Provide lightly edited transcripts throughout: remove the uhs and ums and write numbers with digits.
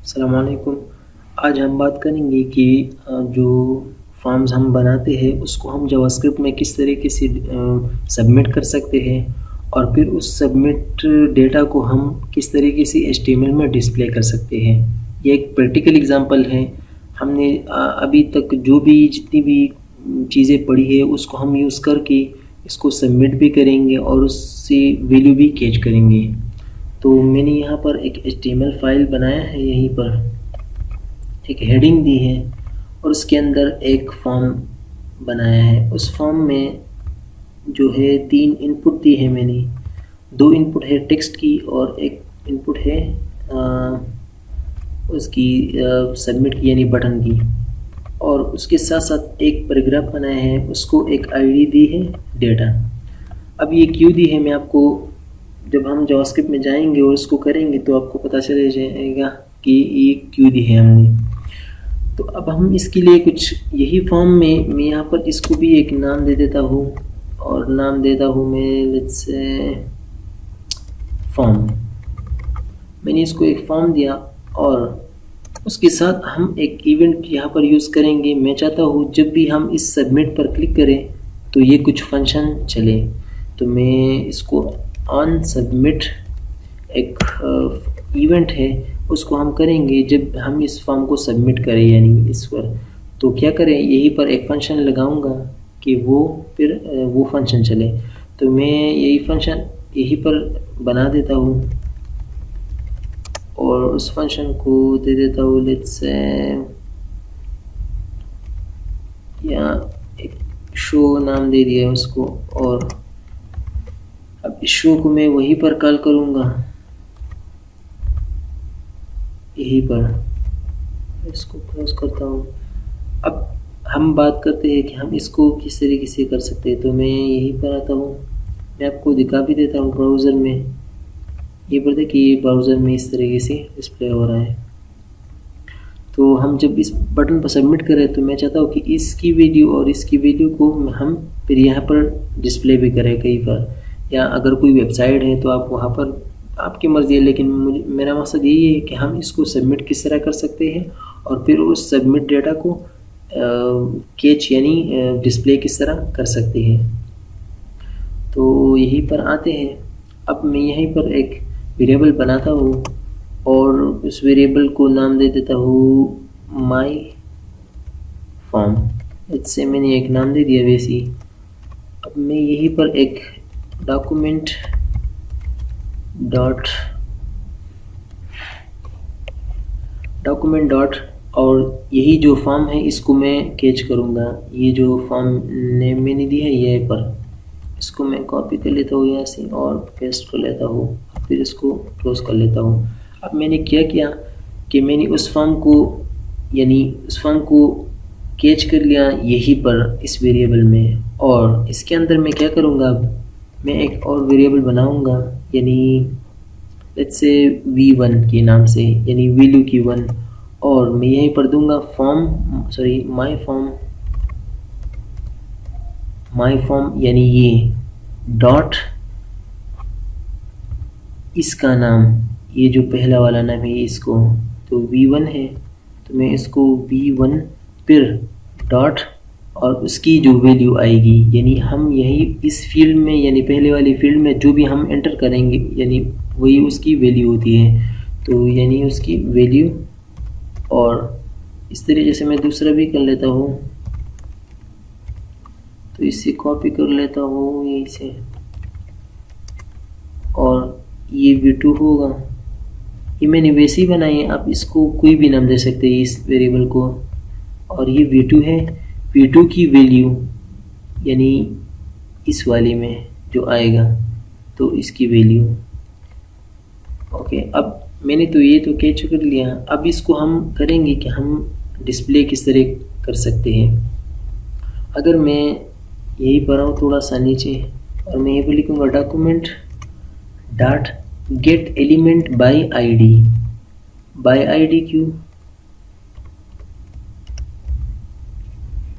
अस्सलाम वालेकुम। आज हम बात करेंगे कि जो फॉर्म्स हम बनाते हैं उसको हम जावास्क्रिप्ट में किस तरीके से सबमिट कर सकते हैं और फिर उस सबमिट डेटा को हम किस तरीके से एचटीएमएल में डिस्प्ले कर सकते हैं। ये एक प्रैक्टिकल एग्जांपल है। हमने अभी तक जो भी जितनी भी चीज़ें पढ़ी है उसको हम यूज़ करके इसको सबमिट भी करेंगे और उससे वैल्यू भी कैच करेंगे। तो मैंने यहाँ पर एक HTML फाइल बनाया है, यहीं पर एक हेडिंग दी है और उसके अंदर एक फॉर्म बनाया है। उस फॉर्म में जो है 3 इनपुट दी है मैंने। 2 इनपुट है टेक्स्ट की और एक इनपुट है उसकी सबमिट की यानी बटन की। और उसके साथ साथ एक पैराग्राफ बनाया है, उसको एक आईडी दी है डेटा। अब ये क्यों दी है मैं आपको जब हम जावास्क्रिप्ट में जाएंगे और इसको करेंगे तो आपको पता चल जाएगा कि ये क्यों दी है हमने। तो अब हम इसके लिए कुछ यही फॉर्म में मैं यहाँ पर इसको भी एक नाम दे देता हूँ और नाम देता हूँ मैं लेट्स से फॉर्म। मैंने इसको एक फॉर्म दिया और उसके साथ हम एक इवेंट यहाँ पर यूज़ करेंगे। मैं चाहता हूँ जब भी हम इस सबमिट पर क्लिक करें तो ये कुछ फंक्शन चले। तो मैं इसको ऑन सबमिट एक इवेंट है उसको हम करेंगे जब हम इस फॉर्म को सबमिट करें यानी इस पर। तो क्या करें, यहीं पर एक फंक्शन लगाऊंगा कि वो फिर वो फंक्शन चले। तो मैं यही फंक्शन यहीं पर बना देता हूँ और उस फंक्शन को दे देता हूँ लेट्स से यहाँ एक शो नाम दे दिया उसको। और अब इस शो को मैं वहीं पर कॉल करूँगा, यहीं पर। इसको क्लोज करता हूँ। अब हम बात करते हैं कि हम इसको किस तरीके से कर सकते हैं। तो मैं यहीं पर आता हूँ, मैं आपको दिखा भी देता हूँ ब्राउज़र में। ये पर देखिए ये ब्राउज़र में इस तरीके से डिस्प्ले हो रहा है। तो हम जब इस बटन पर सबमिट करें तो मैं चाहता हूँ कि इसकी वैल्यू और इसकी वैल्यू को हम फिर यहाँ पर डिस्प्ले भी करें कहीं पर, या अगर कोई वेबसाइट है तो आप वहाँ पर आपकी मर्ज़ी है। लेकिन मेरा मकसद यही है कि हम इसको सबमिट किस तरह कर सकते हैं और फिर उस सबमिट डेटा को कैच यानी डिस्प्ले किस तरह कर सकते हैं। तो यहीं पर आते हैं। अब मैं यहीं पर एक वेरिएबल बनाता हूँ और उस वेरिएबल को नाम दे देता हूँ माई फॉर्म। इससे मैंने एक नाम दे दिया वैसे ही। अब मैं यहीं पर एक डॉक्यूमेंट डॉट और यही जो फॉर्म है इसको मैं कैच करूँगा। ये जो फॉर्म नेम मैंने दी है ये पर, इसको मैं कॉपी कर लेता हूँ यहाँ से और पेस्ट कर लेता हूँ, फिर इसको क्लोज कर लेता हूँ। अब मैंने क्या किया कि मैंने उस फॉर्म को कैच कर लिया यहीं पर इस वेरिएबल में। और इसके अंदर मैं क्या करूँगा, मैं एक और वेरिएबल बनाऊँगा यानी लेट्स से v1 के नाम से यानी वैल्यू की 1। और मैं यहीं पर दूंगा माई फॉर्म यानी ये डॉट इसका नाम, ये जो पहला वाला नाम है इसको तो v1 है तो मैं इसको v1 फिर डॉट और उसकी जो वैल्यू आएगी यानी हम यही इस फील्ड में यानी पहले वाली फील्ड में जो भी हम एंटर करेंगे यानी वही उसकी वैल्यू होती है। तो यानी उसकी वैल्यू। और इस तरीके से मैं दूसरा भी कर लेता हूँ। तो इसे कॉपी कर लेता हूँ यहीं से और ये v2 होगा। ये मैंने वैसे ही बनाई है, आप इसको कोई भी नाम दे सकते हैं इस वेरिएबल को। और ये v2 है, v2 की वैल्यू यानी इस वाले में जो आएगा तो इसकी वैल्यू। ओके, अब मैंने तो ये तो कैच कर लिया। अब इसको हम करेंगे कि हम डिस्प्ले किस तरह कर सकते हैं। अगर मैं यही पर आऊँ थोड़ा सा नीचे और मैं ये पर लिखूँगा document dot gate element by ID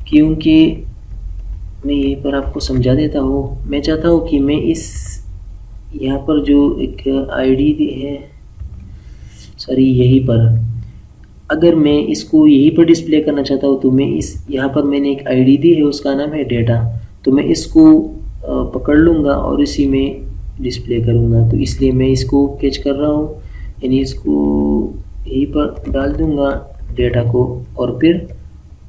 क्योंकि मैं यहीं पर आपको समझा देता हूँ। मैं चाहता हूँ कि मैं इस यहाँ पर जो एक आईडी है, सॉरी यहीं पर अगर मैं इसको यहीं पर डिस्प्ले करना चाहता हूँ तो मैं यहाँ पर मैंने एक आईडी दी है, उसका नाम है डेटा। तो मैं इसको पकड़ लूँगा और इसी में डिस्प्ले करूँगा। तो इसलिए मैं इसको कैच कर रहा हूँ, यानी इसको यहीं पर डाल दूँगा डेटा को, और फिर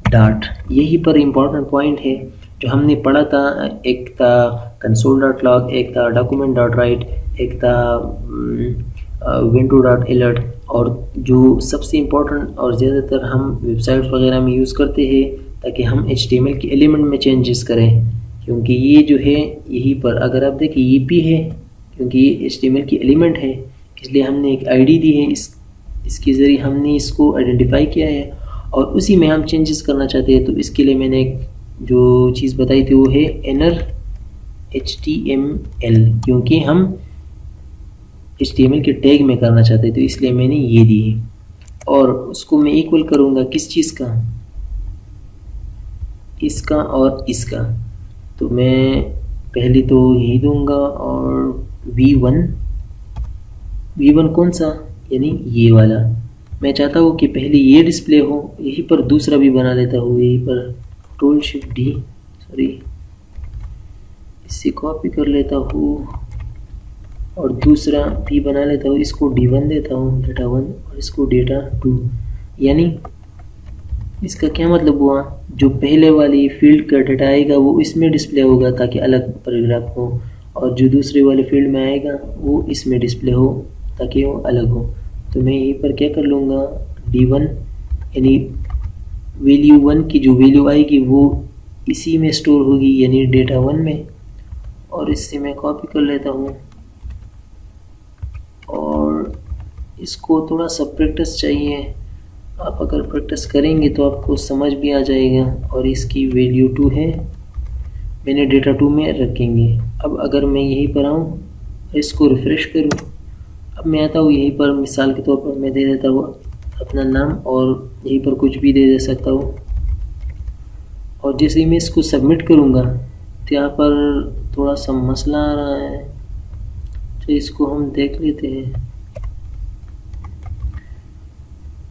डॉट। यही पर इम्पोर्टेंट पॉइंट है जो हमने पढ़ा था। एक था console.log, एक था document.write, एक था window.alert, और जो सबसे इम्पोर्टेंट और ज़्यादातर हम वेबसाइट्स वगैरह में यूज़ करते हैं ताकि हम HTML के एलिमेंट में चेंजेस करें, क्योंकि ये जो है यहीं पर अगर आप देखें ये भी है, क्योंकि ये HTML की एलिमेंट है, इसलिए हमने एक आईडी दी है, इसके ज़रिए हमने इसको आइडेंटिफाई किया है और उसी में हम चेंजेस करना चाहते हैं। तो इसके लिए मैंने एक जो चीज़ बताई थी वो है inner HTML, क्योंकि हम HTML के टैग में करना चाहते हैं, तो इसलिए मैंने ये दी है। और उसको मैं इक्वल करूँगा किस चीज़ का, इसका और इसका। तो मैं पहले तो यही दूंगा, और V1 कौन सा, यानी ये वाला। मैं चाहता हूँ कि पहले ये डिस्प्ले हो, यहीं पर दूसरा भी बना लेता हूँ, यहीं पर Ctrl+Shift+D, सॉरी इसे कॉपी कर लेता हूँ और दूसरा भी बना लेता हूँ। इसको D1 देता हूँ, डेटा1, और इसको डेटा2। यानी इसका क्या मतलब हुआ, जो पहले वाली फील्ड का डेटा आएगा वो इसमें डिस्प्ले होगा ताकि अलग पैराग्राफ हो, और जो दूसरे वाले फील्ड में आएगा वो इसमें डिस्प्ले हो ताकि वो अलग हो। तो मैं यहीं पर क्या कर लूँगा, D1, यानी वैल्यू 1 की जो वैल्यू आएगी वो इसी में स्टोर होगी, यानी डेटा1 में, और इससे मैं कॉपी कर लेता हूँ। और इसको थोड़ा सा प्रैक्टिस चाहिए, आप अगर प्रैक्टिस करेंगे तो आपको समझ भी आ जाएगा। और इसकी वैल्यू 2 है, मैंने डेटा2 में रखेंगे। अब अगर मैं यहीं पर आऊँ, इसको रिफ़्रेश करूँ, अब मैं आता हूँ यहीं पर, मिसाल के तौर पर मैं दे देता हूँ अपना नाम, और यहीं पर कुछ भी दे सकता हूँ। और जैसे ही मैं इसको सबमिट करूँगा तो यहाँ पर थोड़ा सा मसला आ रहा है, तो इसको हम देख लेते हैं।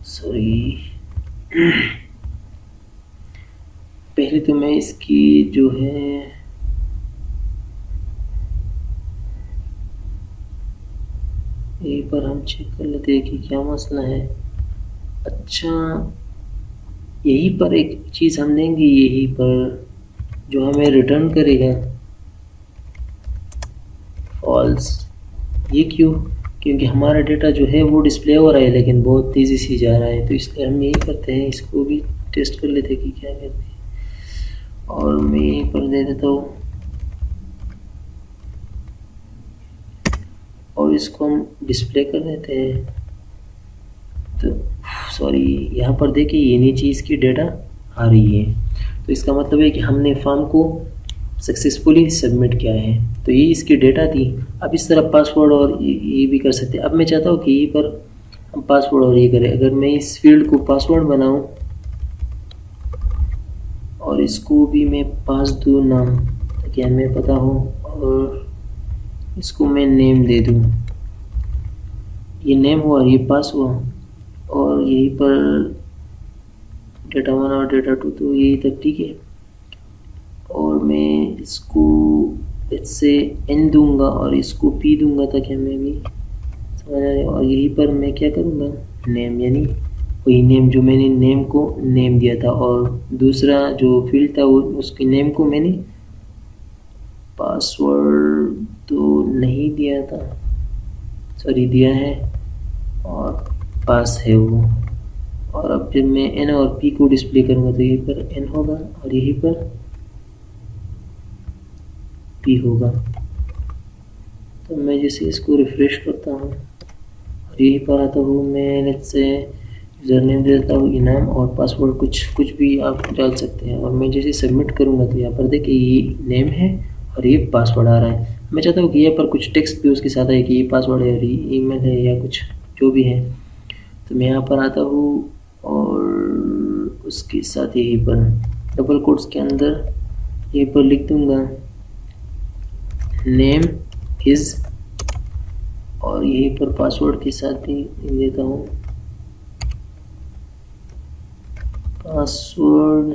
सॉरी, पहले तो मैं इसकी जो है यहीं पर हम चेक कर लेते हैं कि क्या मसला है। अच्छा, यहीं पर एक चीज़ हम देंगे, यहीं पर जो हमें रिटर्न करेगा फॉल्स। ये क्यों, क्योंकि हमारा डेटा जो है वो डिस्प्ले हो रहा है लेकिन बहुत तेज़ी से जा रहा है, तो इसलिए हम यही करते हैं, इसको भी टेस्ट कर लेते हैं कि क्या करते हैं। और मैं यहीं पर दे देता हूँ, और इसको हम डिस्प्ले कर देते हैं। तो सॉरी, यहाँ पर देखिए ये नीचे इसकी डेटा आ रही है, तो इसका मतलब है कि हमने फॉर्म को सक्सेसफुली सबमिट किया है। तो ये इसकी डेटा थी। अब इस तरह पासवर्ड और ये भी कर सकते हैं। अब मैं चाहता हूँ कि ये पर हम पासवर्ड और ये करें। अगर मैं इस फील्ड को पासवर्ड बनाऊँ और इसको भी मैं पास दूँ नाम ताकि हमें पता हो, और इसको मैं नेम दे दूँ, ये नेम हुआ और ये पास हुआ, और यहीं पर डेटा1 और डेटा2 तो यही तक ठीक है। और मैं इसको इससे n दूंगा और इसको p दूंगा ताकि हमें भी समझ आ जाए। और यहीं पर मैं क्या करूँगा, नेम, यानी वही नेम जो मैंने नेम को नेम दिया था, और दूसरा जो फील्ड था वो उसके नेम को मैंने पासवर्ड तो नहीं दिया था, सॉरी दिया है, और पास है वो। और अब जब मैं n और p को डिस्प्ले करूँगा तो यहीं पर n होगा और यहीं पर p होगा। तो मैं जैसे इसको रिफ़्रेश करता हूँ और यहीं पर आता हूँ, मैं लेट्स से यूज़र नेम दे देता हूँ इनाम, और पासवर्ड कुछ भी आप डाल सकते हैं। और मैं जैसे सबमिट करूँगा तो यहाँ पर देखिए ये नेम है और ये पासवर्ड आ रहा है। मैं चाहता हूँ कि यहाँ पर कुछ टेक्स्ट भी उसके साथ है कि ये पासवर्ड है और ये ईमेल है या कुछ जो भी है। तो मैं यहाँ पर आता हूँ और उसके साथ यहीं पर डबल कोट्स के अंदर यहीं पर लिख दूँगा नेम इज़, और यहीं पर पासवर्ड के साथ ही देता हूँ पासवर्ड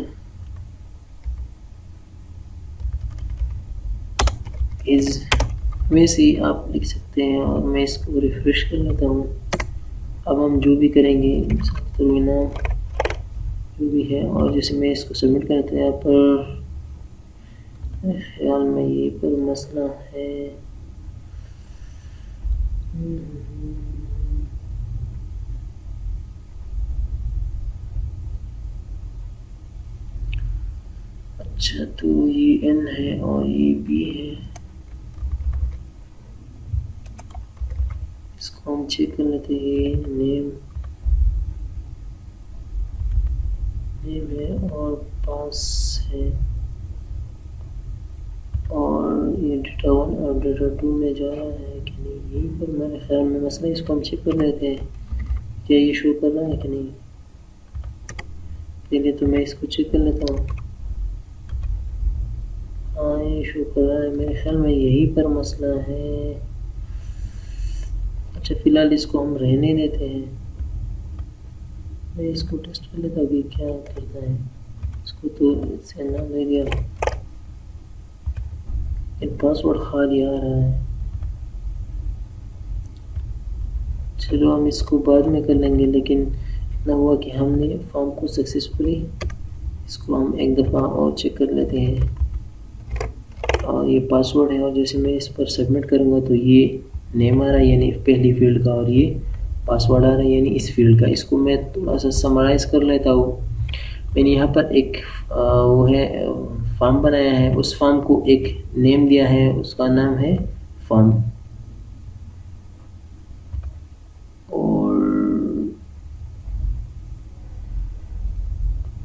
इज वैसे ही आप लिख सकते हैं और मैं इसको रिफ्रेश कर लेता हूँ। अब हम जो भी करेंगे नाम जो भी है, और जैसे मैं इसको सबमिट करता हूँ, यहाँ पर ख्याल में यही पर मसला है। अच्छा, तो ये N है और ये B है, इसको हम चेक कर लेते हैं। नेम है और पास है, और ये डेटा 1 और डेटा 2 में जा रहा है कि नहीं, यही पर मेरे ख्याल में मसला। इसको हम चेक कर लेते हैं क्या ये शो कर रहा है कि नहीं। पहले तो मैं इसको चेक कर लेता हूँ। हाँ, ये शो कर रहा है, मेरे ख्याल में यही पर मसला है। अच्छा, फिलहाल इसको हम रहने देते हैं। मैं इसको टेस्ट कर लेता हूँ कि क्या करता है। इसको तो इससे नाम दे दिया, एक पासवर्ड खाली आ रहा है। चलो हम इसको बाद में कर लेंगे, लेकिन इतना हुआ कि हमने फॉर्म को सक्सेसफुली, इसको हम एक दफ़ा और चेक कर लेते हैं। और ये पासवर्ड है, और जैसे मैं इस पर सबमिट करूँगा तो ये नेम आ रहा है यानी पहली फील्ड का, और ये पासवर्ड आ रहा है यानी इस फील्ड का। इसको मैं थोड़ा सा समराइज़ कर लेता हूँ। मैंने यहाँ पर एक वो है फॉर्म बनाया है, उस फॉर्म को एक नेम दिया है, उसका नाम है फॉर्म। और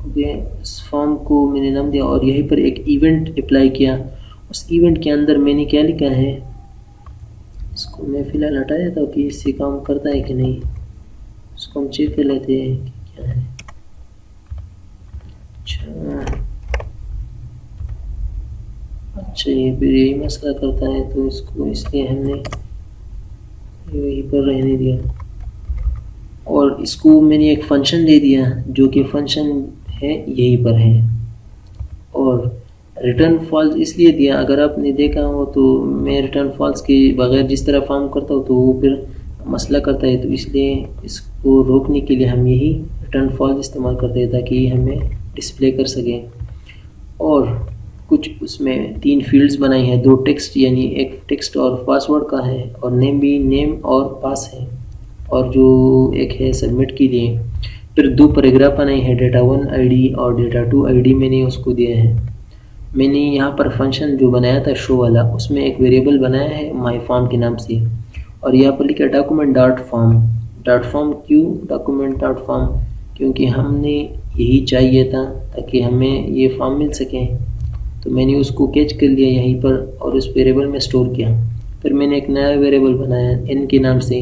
ओके, इस फॉर्म को मैंने नाम दिया और यहीं पर एक इवेंट अप्लाई किया। उस इवेंट के अंदर मैंने क्या लिखा है, इसको मैं फ़िलहाल हटा देता हूँ कि इससे काम करता है कि नहीं। इसको हम चेक कर लेते हैं कि क्या है। अच्छा, ये फिर यही मसला करता है, तो इसको इसलिए हमने यहीं पर रहने दिया। और इसको मैंने एक फंक्शन दे दिया जो कि फंक्शन है यहीं पर है, और रिटर्न फॉल्स इसलिए दिया, अगर आपने देखा हो तो मैं रिटर्न फॉल्स के बगैर जिस तरह फॉर्म करता हूँ तो वो फिर मसला करता है, तो इसलिए इसको रोकने के लिए हम यही रिटर्न फॉल्स इस्तेमाल करते हैं ताकि हमें डिस्प्ले कर सकें। और कुछ उसमें 3 फील्ड्स बनाई हैं, 2 टेक्स्ट यानी एक टेक्स्ट और पासवर्ड का है, और नेम भी नेम और पास है, और जो एक है सबमिट के लिए। फिर 2 पैराग्राफ बनाई है, डेटा 1 आईडी और डेटा 2 आईडी मैंने उसको दिया है। मैंने यहाँ पर फंक्शन जो बनाया था शो वाला, उसमें एक वेरिएबल बनाया है माई फॉर्म के नाम से, और यहाँ पर लिखा डॉक्यूमेंट डॉट फॉर्म। क्यों डॉक्यूमेंट डॉट फॉर्म? क्योंकि हमने यही चाहिए था ताकि हमें ये फॉर्म मिल सके, तो मैंने उसको कैच कर लिया यहीं पर और उस वेरिएबल में स्टोर किया। फिर मैंने एक नया वेरिएबल बनाया n के नाम से,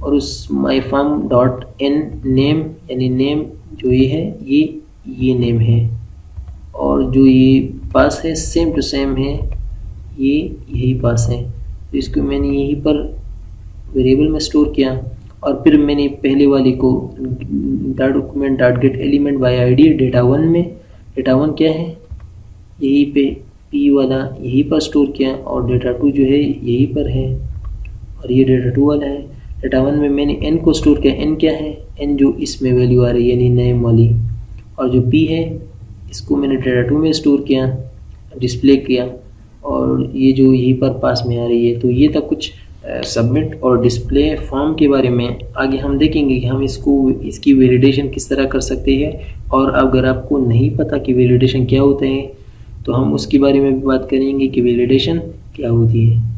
और उस my form dot n name यानी नेम जो ये है ये नेम है, और जो ये पास है सेम टू सेम है, ये यही पास है। तो इसको मैंने यहीं पर वेरिएबल में स्टोर किया, और फिर मैंने पहले वाले को document dot gate element by ID data 1 में, डेटा 1 क्या है यहीं पे p वाला यहीं पर स्टोर किया, और डेटा 2 जो है यहीं पर है, और ये डेटा 2 वाला है। डेटा 1 में मैंने n को स्टोर किया, n क्या है, n जो इसमें वैल्यू आ रही है यानी नेम वाली, और जो p है इसको मैंने डेटा 2 में स्टोर किया, डिस्प्ले किया, और ये जो यहीं पर पास में आ रही है। तो ये था कुछ सबमिट और डिस्प्ले फॉर्म के बारे में। आगे हम देखेंगे कि हम इसकी वैलिडेशन किस तरह कर सकते हैं, और अगर आपको नहीं पता कि वैलिडेशन क्या होता है तो हम उसके बारे में भी बात करेंगे कि वैलिडेशन क्या होती है।